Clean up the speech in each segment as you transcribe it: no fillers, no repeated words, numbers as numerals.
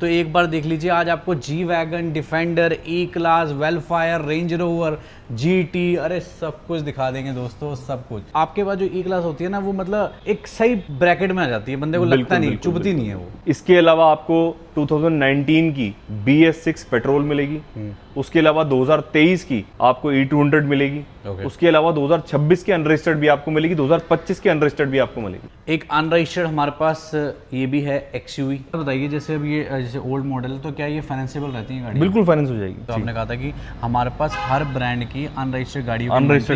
तो एक बार देख लीजिए आज आपको G Wagon, Defender, E Class, Vellfire, Range Rover, GT, अरे सब कुछ दिखा देंगे दोस्तों, सब कुछ। आपके पास जो ई क्लास होती है ना, वो मतलब एक सही ब्रैकेट में आ जाती है, बंदे को लगता नहीं, चुभती नहीं है वो। इसके अलावा आपको 2019 की BS6 पेट्रोल मिलेगी, उसके अलावा 2023 की आपको E200 मिलेगी, उसके अलावा 2026 की अनरजिस्टर्ड भी आपको मिलेगी, 2025 की अनरजिस्टर्ड भी आपको मिलेगी। एक अनरजिस्टर्ड हमारे पास ये भी है XUV। बताइए जैसे अब ये जैसे ओल्ड मॉडल है तो क्या ये फाइनेंसिबल रहती है गाड़ी? बिल्कुल फाइनेंस हो जाएगी। तो आपने कहा था कि हमारे पास हर ब्रांड की अनरजिस्टर्ड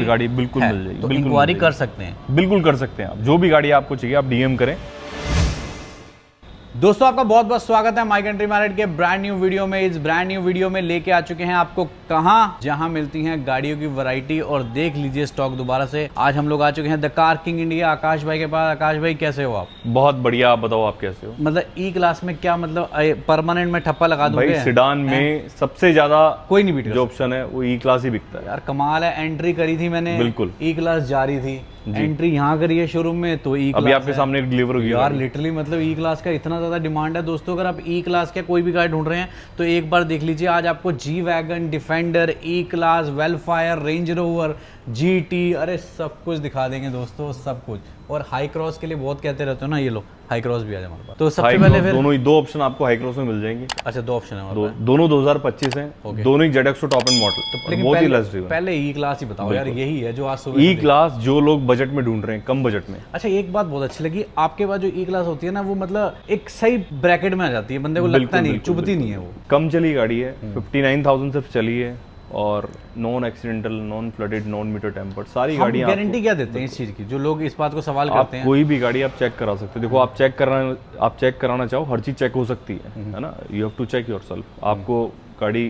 गाड़ी बिल्कुल मिल जाएगी, तो इंक्वायरी कर सकते हैं, बिल्कुल कर सकते हैं। आप जो भी गाड़ी आपको चाहिए आप DM करें। दोस्तों आपका बहुत बहुत स्वागत है माई कंट्री मार्केट के ब्रांड न्यू वीडियो में। इस ब्रांड न्यू वीडियो में लेके आ चुके हैं आपको कहां, जहां मिलती हैं गाड़ियों की वैरायटी। और देख लीजिए स्टॉक दोबारा से। आज हम लोग आ चुके हैं द कार किंग इंडिया आकाश भाई के पास। आकाश भाई कैसे हो आप? बहुत बढ़िया, आप बताओ आप कैसे हो? मतलब ई क्लास में क्या मतलब परमानेंट में ठप्पा लगा दोगे? भाई सिडान में सबसे ज्यादा कोई नहीं बिक जो ऑप्शन है वो ई क्लास ही बिकता है। यार कमाल है, एंट्री करी थी मैंने, बिल्कुल ई क्लास जा रही थी, एंट्री यहाँ करी है शोरूम में तो ई क्लास अभी आपके सामने एक डिलीवर हुई यार लिटरली मतलब ई क्लास का इतना ज्यादा डिमांड है दोस्तों। अगर आप ई क्लास का कोई भी गाड़ी ढूंढ रहे हैं तो एक बार देख लीजिए आज आपको G Wagon, Defender, E Class, Vellfire, Range Rover, GT, अरे सब कुछ दिखा देंगे दोस्तों, सब कुछ। और हाई क्रॉस के लिए बहुत कहते रहते हो ना, ये लो हाई क्रॉस भी आ जाए हमारे पास। तो सबसे पहले फिर दोनों ही दो ऑप्शन आपको हाई क्रॉस में मिल जाएंगे। अच्छा, दो ऑप्शन है हमारे पास। दोनों 2025 हैं, दोनों ही ZX टॉप एंड मॉडल, लेकिन बहुत ही लग्जरी है। पहले ई क्लास ही बताओ यार, यही है जो आज सुबह ई क्लास जो लोग बजट में ढूंढ रहे हैं, कम बजट में। अच्छा एक बात बहुत अच्छी लगी, आपके पास जो ई क्लास होती है ना, वो मतलब एक सही ब्रैकेट में आ जाती है, बंदे को लगता नहीं, चुभती नहीं है वो। कम चली गाड़ी है, 59,000 सिर्फ चली है और non accidental, non flooded, non meter tempered, सारी गाड़ियां। गारंटी क्या देते हैं इस चीज की, जो लोग इस बात को सवाल करते हैं? कोई भी गाड़ी आप चेक करा सकते हो। देखो आप चेक कराना चाहो, हर चीज चेक हो सकती है ना। You have to check yourself. आपको गाड़ी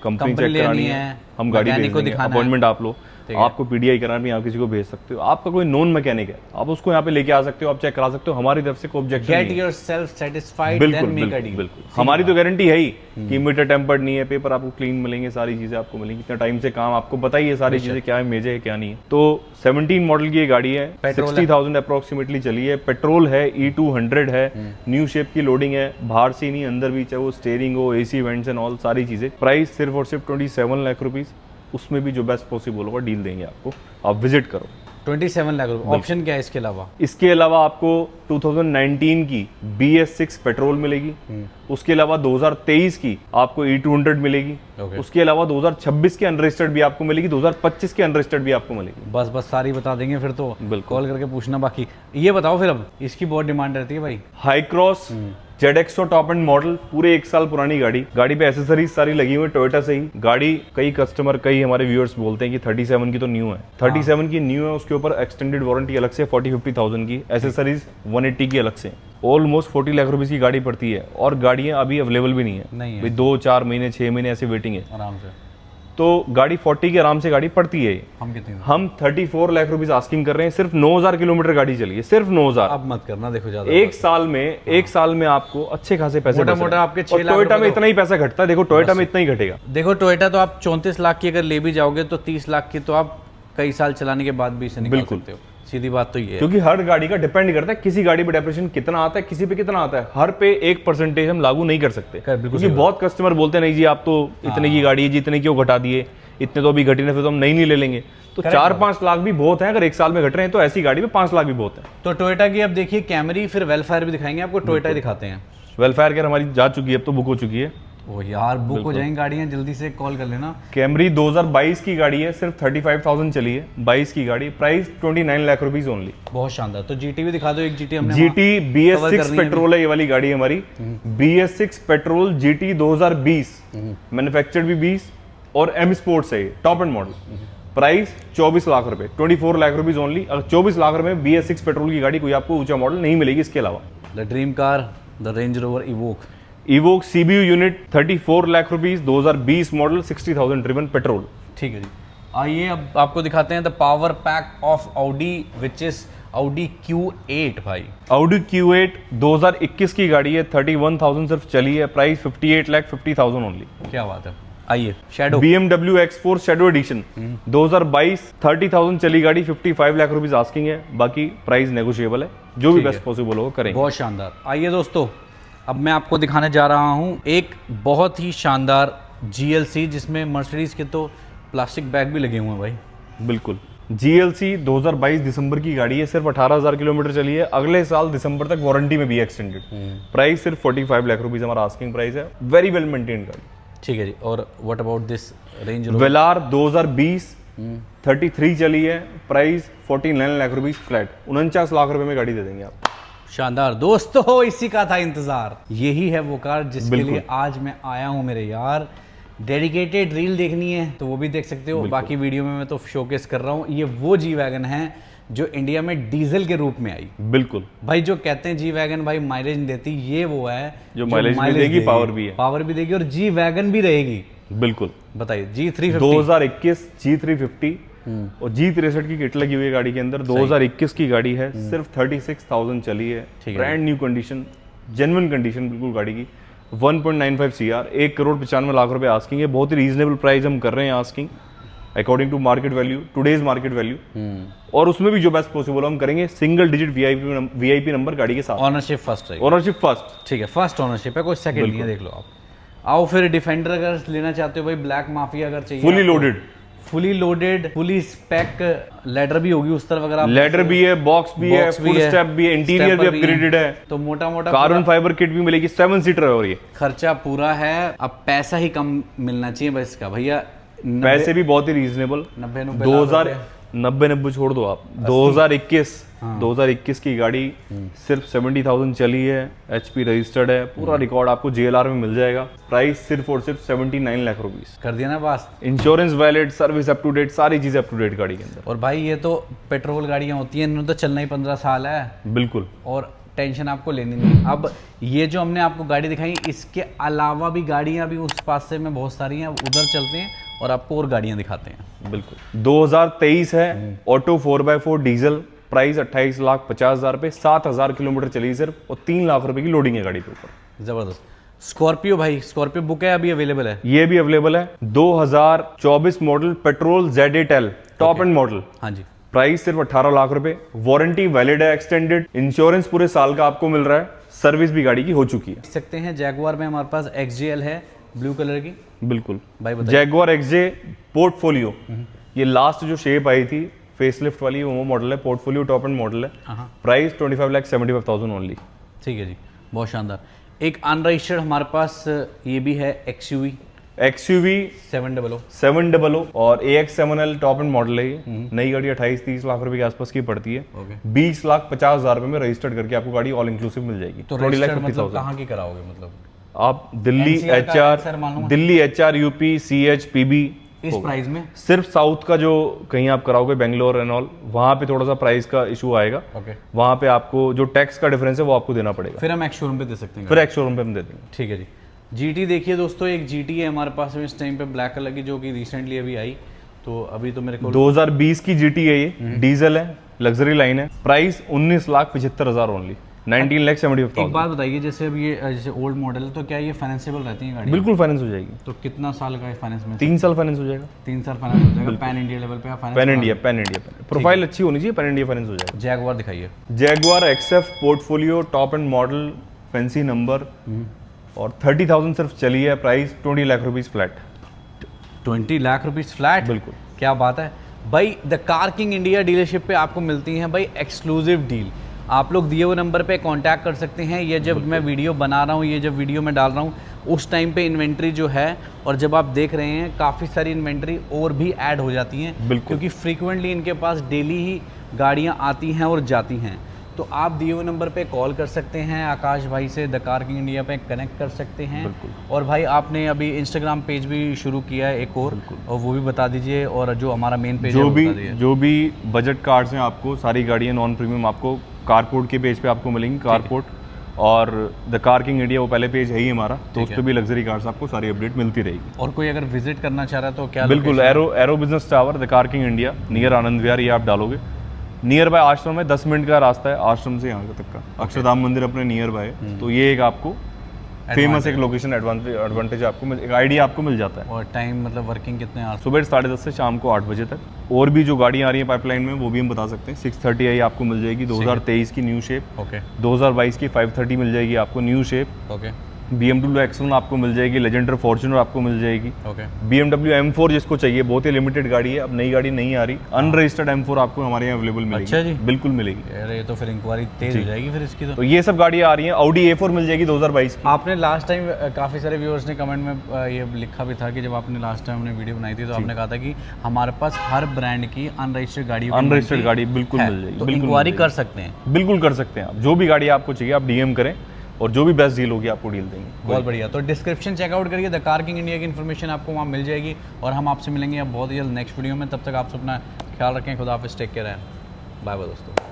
कंपनी चेक करानी है, हम गाड़ी भेज देंगे, अपॉइंटमेंट आप लो। आपको PDI करानी है, आप किसी को भेज सकते हो। आपका कोई नॉन मैकेनिक है, आप उसको यहाँ पे लेके आ सकते हो, आप चेक करा सकते हो। हमारी तरफ से कोई ऑब्जेक्शन नहीं है। गेट योरसेल्फ सैटिस्फाइड, बिल्कुल बिल्कुल। हमारी तो गारंटी है ही कि मीटर टेम्पर्ड नहीं है, पेपर आपको क्लीन मिलेंगे, सारी चीजें आपको मिलेंगी। इतना टाइम से काम आपको बताइए सारी चीजें, क्या है मेजे है क्या नहीं है। तो 17 मॉडल की ये गाड़ी है, 60,000 अप्रोक्सीमेटली चली है, पेट्रोल है, E200 है, न्यू शेप की लोडिंग है, बाहर से नहीं अंदर भी, चाहे वो स्टीयरिंग हो, AC वेंट्स एंड ऑल सारी चीजें। प्राइस सिर्फ और सिर्फ 27 लाख रुपीज, उसमें भी जो बेस्ट पॉसिबल होगा डील देंगे आपको। आप विजिट करो। 27 लाख रुपए। ऑप्शन क्या है इसके अलावा? इसके अलावा आपको 2019 की BS6 पेट्रोल मिलेगी, उसके अलावा 2023 की आपको E200 मिलेगी, उसके अलावा 2026 की अनरजिस्टर्ड भी आपको मिलेगी, 2025 की अनरजिस्टर्ड भी आपको मिलेगी। बस सारी बता देंगे फिर तो, कॉल करके पूछना। बाकी ये बताओ फिर, अब इसकी बहुत डिमांड रहती है भाई। High cross ZX top and model, पूरे 1 साल पुरानी गाड़ी पे एसेसरीज सारी लगी हुई है टोयोटा से ही। गाड़ी कई हमारे व्यूअर्स बोलते हैं कि 37 की तो न्यू है, 37 की न्यू है, उसके ऊपर एक्सटेंडेड वारंटी अलग से 40-50,000 की, एसेसरीज 180 की अलग से, ऑलमोस्ट 40 लाख रुपए की गाड़ी पड़ती है। और गाड़ियां अभी अवेलेबल भी नहीं है, 2-4 महीने 6 महीने ऐसे वेटिंग है आराम से। तो गाड़ी 40 की आराम से गाड़ी पड़ती है। हम 34 लाख रुपीस आस्किंग कर रहे हैं। सिर्फ 9,000 किलोमीटर गाड़ी चली है, सिर्फ 9,000। अब मत करना, देखो ज्यादा। एक साल में आपको अच्छे खासे पैसे, मोटा आपके 6 लाख। टोयोटा में इतना ही पैसा घटता है, देखो टोयोटा में इतना ही घटेगा। देखो टोयोटा तो आप 34 लाख की अगर ले भी जाओगे तो 30 लाख की तो आप कई साल चलाने के बाद भी इसे निकाल सकते हो। सीधी बात तो ये है, क्योंकि हर गाड़ी का डिपेंड करता है, किसी गाड़ी पे डेप्रेशन कितना आता है, किसी पे कितना आता है। हर पे 1% हम लागू नहीं कर सकते, क्योंकि बहुत कस्टमर बोलते हैं नहीं जी आप तो इतने की गाड़ी है जी, इतने क्यों घटा दिए, इतने तो अभी घटी ना, फिर तो हम नहीं ले लेंगे। तो 4-5 लाख भी बहुत है, अगर 1 साल में घट रहे हैं तो ऐसी गाड़ी में 5 लाख भी बहुत है। तो टोयोटा की अब देखिए कैमरी, फिर वेलफायर भी दिखाएंगे आपको, टोयोटा दिखाते हैं। वेलफायर केयर हमारी जा चुकी है, अब तो बुक हो चुकी है। ओ यार बुक हो जाएंगी गाड़ियां, जल्दी से कॉल कर लेना। कैमरी 2022 की गाड़ी है, सिर्फ 35,000 चली है, 22 की गाड़ी, प्राइस 29 लाख रुपीज ओनली। बहुत शानदार। तो GT भी दिखा दो, एक GT हमने GT BS6 पेट्रोल है ये वाली गाड़ी हमारी, BS6 पेट्रोल GT 2020, मैन्युफैक्चर्ड भी 20 और M स्पोर्ट्स है, top and model. Price 24 lakh रुपए, 24 लाख रुपीज ओनली। 24 लाख रुपए में BS6 पेट्रोल की गाड़ी कोई आपको ऊंचा मॉडल नहीं मिलेगी। इसके अलावा the dream car, the range rover evoke CBU unit 34 lakh rupees, 2020 model, 60,000 driven petrol. ठीक है जी। आइए अब आपको दिखाते हैं the power pack of Audi, which is Audi Q8 भाई। Audi Q8 2021 की गाड़ी है, 31,000 सिर्फ चली है, प्राइस 58,50,000 ओनली। क्या बात है। आइए shadow, BMW X4 shadow addition 2022, 30,000 चली गाड़ी, 55 लाख रुपीज आस्किंग है, बाकी प्राइस नेगोशिएबल है, जो भी बेस्ट पॉसिबल हो करेंगे। बहुत शानदार। आइए दोस्तों अब मैं आपको दिखाने जा रहा हूँ एक बहुत ही शानदार GLC, जिसमें मर्सिडीज के तो प्लास्टिक बैग भी लगे हुए हैं भाई। बिल्कुल, GLC 2022 दिसंबर की गाड़ी है, सिर्फ 18,000 किलोमीटर चली है, अगले साल दिसंबर तक वारंटी में भी एक्सटेंडेड। प्राइस सिर्फ 45 लाख रुपीस हमारा आस्किंग प्राइस है, वेरी वेल मेंटेन्ड गाड़ी। ठीक है जी। और व्हाट अबाउट दिस रेंज वेलार 2020 33 चली है, price 49 lakh rupees flat, 49 lakh रुपए में गाड़ी दे देंगे आप। शानदार दोस्तों, इसी का था इंतजार। यही है वो कार जिसके लिए आज मैं आया हूँ मेरे यार। डेडिकेटेड रील देखनी है तो वो भी देख सकते हो, बाकी वीडियो में मैं तो शोकेस कर रहा हूँ। ये वो जी वैगन है जो इंडिया में डीजल के रूप में आई। बिल्कुल भाई, जो कहते हैं जी वैगन भाई माइलेज नहीं देती, ये वो है जो माइलेज भी देगी, पावर भी है, पावर भी देगी और जी वैगन भी रहेगी। बिल्कुल। बताइए G350 2021 G350 और G63 की किट लगी हुई है गाड़ी के अंदर, 2021 की गाड़ी है, सिर्फ 36,000 चली है, brand new condition, genuine condition बिल्कुल गाड़ी की। 1.95 CR, 1,95 लाख रुपए आस्किंग है, बहुत ही रीजनेबल प्राइस हम कर रहे हैं asking according to market value, today's market value. और उसमें भी जो बेस्ट पॉसिबल हम करेंगे, सिंगल डिजिट VIP नंबर गाड़ी के साथ। ऑनरशिप फर्स्ट है, ऑनरशिप फर्स्ट। ठीक है, फर्स्ट ऑनरशिप है, कोई सेकंड नहीं है। देख लो आप। आओ फिर डिफेंडर अगर लेना चाहते हो भाई, ब्लैक माफिया अगर चाहिए, fully loaded fully spec, leather भी होगी उस तरफ, अगर आप लेडर भी है, बॉक्स भी है, फुल स्टेप भी है, इंटीरियर भी अपग्रेडेड है, तो मोटा मोटा कार्बन फाइबर किट भी मिलेगी, 7 सीटर है। और ये खर्चा पूरा है, अब पैसा ही कम मिलना चाहिए बस इसका भैया। पैसे भी बहुत ही रीजनेबल, 90 छोड़ दो आप। 2021 की गाड़ी सिर्फ 70,000 चली है, HP रजिस्टर्ड है, पूरा रिकॉर्ड आपको JLR में मिल जाएगा। प्राइस सिर्फ और सिर्फ 79 लाख रुपीस। कर दिया ना बात। Insurance valid, service up to date, सारी चीजें अप टू डेट गाड़ी के अंदर। और भाई ये तो पेट्रोल गाड़ियां होती हैं, इन्होंने तो चलना ही 15 साल है। बिल्कुल, और टेंशन आपको लेनी नहीं। अब ये जो हमने आपको गाड़ी दिखाई, इसके अलावा भी गाड़ियां भी उस पास से में बहुत सारी हैं, उधर चलते हैं और आपको और गाड़ियां दिखाते हैं। बिल्कुल। 2023 है, ऑटो 4x4 डीजल, प्राइस 28,50,000 रुपए, 7,000 किलोमीटर चली सिर्फ, और 3 लाख रुपए की लोडिंग है गाड़ी के ऊपर। जबरदस्त। स्कॉर्पियो भाई, स्कॉर्पियो बुक है, अभी अवेलेबल है? ये भी अवेलेबल है, 2024 model petrol Z8L top and model. हाँ जी। प्राइस सिर्फ 18 लाख रुपए, वारंटी वैलिड है, एक्सटेंडेड, इंश्योरेंस पूरे साल का आपको मिल रहा है, सर्विस भी गाड़ी की हो चुकी है। देख सकते हैं जैगुआर में हमारे पास XJL है, ब्लू कलर की। बिल्कुल भाई बताइए। जैगुआर XJ पोर्टफोलियो, ये लास्ट जो शेप आई थी फेसलिफ्ट वाली, वो मॉडल है, पोर्टफोलियो टॉप एंड मॉडल है। Price 25,75,000 only. ठीक है जी, बहुत शानदार। एक अनरजिस्टर्ड हमारे पास ये भी है, XUV 700 और AX7L टॉप एंड मॉडल है। ये नई गाड़ी 28-30 लाख रुपए के आसपास की पड़ती है। 20,50,000 रुपए में रजिस्टर्ड करके आपको गाड़ी ऑल इंक्लूसिव मिल जाएगी। तो मतलब कहाँ की कराओगे? मतलब आप Delhi HR UP CH PB इस प्राइस में सिर्फ साउथ का जो कहीं आप कराओगे, बेंगलोर एंड ऑल, वहां पे थोड़ा सा प्राइस का इशू आएगा। वहां पे आपको जो टैक्स का डिफरेंस है वो आपको देना पड़ेगा। फिर हम एक्स शोरूम पे दे सकते हैं। फिर एक्स शोरूम पे हम दे देंगे। ठीक है जी। GT देखिए दोस्तों, एक GT है हमारे पास में इस टाइम पे ब्लैक कलर की, जो कि रिसेंटली अभी आई। तो अभी तो मेरे को 2020 की GT है, ये डीजल है, लग्जरी लाइन है, प्राइस 19,75,000 ओनली, 19,75,000। एक बात बताइए, जैसे अब ये जैसे ओल्ड मॉडल है, तो क्या ये फाइनेंसेबल रहती है गाड़ी? बिल्कुल फाइनेंस हो जाएगी। तो कितना साल का फाइनेंस में? 3 साल फाइनेंस हो जाएगा। 3 साल फाइनेंस हो जाएगा। पैन इंडिया लेवल पे फाइनेंस? पैन इंडिया प्रोफाइल अच्छी होनी चाहिए, पैन इंडिया फाइनेंस हो जाएगा। जैगुआर दिखाइए। Jaguar XF portfolio top and model, fancy number, और 30,000 सिर्फ चली है, price 20 lakh rupees flat. 20 lakh rupees flat? बिल्कुल। क्या बात है भाई। The Car King India dealership पे आपको मिलती हैं भाई एक्सक्लूसिव डील। आप लोग दिए हुए नंबर पे कांटेक्ट कर सकते हैं। ये जब मैं वीडियो बना रहा हूँ, ये जब वीडियो में डाल रहा हूँ, उस टाइम पे इन्वेंट्री जो है, और जब आप देख रहे हैं काफ़ी सारी इन्वेंट्री और भी ऐड हो जाती हैं, क्योंकि फ्रीक्वेंटली इनके पास डेली ही गाड़ियाँ आती हैं और जाती हैं। तो आप दिए हुए नंबर पे कॉल कर सकते हैं, आकाश भाई से द कार किंग इंडिया पे कनेक्ट कर सकते हैं। और भाई आपने अभी इंस्टाग्राम पेज भी शुरू किया है एक और वो भी बता दीजिए, और जो हमारा मेन पेज है जो भी बजट कार्ड्स हैं, आपको सारी गाड़ियाँ नॉन प्रीमियम आपको कारपोर्ट के पेज पे आपको मिलेंगी। कारपोर्ट और द कार किंग इंडिया वो पहले पेज है ही हमारा, तो उस पर भी लग्जरी कार्स आपको सारी अपडेट मिलती रहेगी। और कोई अगर विजिट करना चाह रहा है तो क्या? बिल्कुल, Aero Business Tower, the Car King India, near Anand Vihar, ये आप डालोगे। नियर बाय आश्रम है, 10 मिनट का रास्ता है आश्रम से यहाँ तक का। अक्षरधाम मंदिर अपने नियर बाय है, तो ये एक आपको फेमस एक लोकेशन एडवांटेज आपको एक आइडिया आपको मिल जाता है। और टाइम मतलब वर्किंग कितने आवर्स? सुबह 10:30 से शाम को 8 बजे तक। और भी जो गाड़ियाँ आ रही हैं पाइपलाइन में वो भी हम बता सकते हैं। 630i आपको मिल जाएगी 2023 की न्यू शेप। ओके 2022 की 530 मिल जाएगी आपको new shape. Okay BMW X1 आपको मिल जाएगी, लेजेंडर फॉर्च्यूनर आपको मिल जाएगी, ओके BMW M4 जिसको चाहिए, बहुत ही लिमिटेड गाड़ी है, अब नई गाड़ी नहीं आ रही, अनरजिस्टर्ड M4 आपको हमारे यहाँ अवेलेबल मिलेगी। अच्छा जी, बिल्कुल मिलेगी। अरे ये तो फिर इंक्वायरी तेज हो जाएगी फिर इसकी तो ये सब गाड़ियाँ आ रही हैं। Audi A4 मिल जाएगी 2022 की। आपने लास्ट टाइम काफ़ी सारे व्यूअर्स ने कमेंट में ये लिखा भी था कि जब आपने लास्ट टाइम हमने वीडियो बनाई थी तो आपने कहा था कि हमारे पास हर ब्रांड की अनरजिस्टर्ड गाड़ी बिल्कुल मिल जाएगी, तो इंक्वायरी कर सकते हैं। बिल्कुल कर सकते हैं आप, जो भी गाड़ी आपको चाहिए आप DM करें और जो भी बेस्ट डील होगी आपको डील देंगे। बहुत बढ़िया। तो डिस्क्रिप्शन चेकआउट करिए, द कार किंग इंडिया की इन्फॉर्मेशन आपको वहाँ मिल जाएगी और हम आपसे मिलेंगे अब बहुत ही जल्द नेक्स्ट वीडियो में। तब तक आप अपना ख्याल रखें, खुदा हाफिज़, टेक केयर, बाय बाय दोस्तों।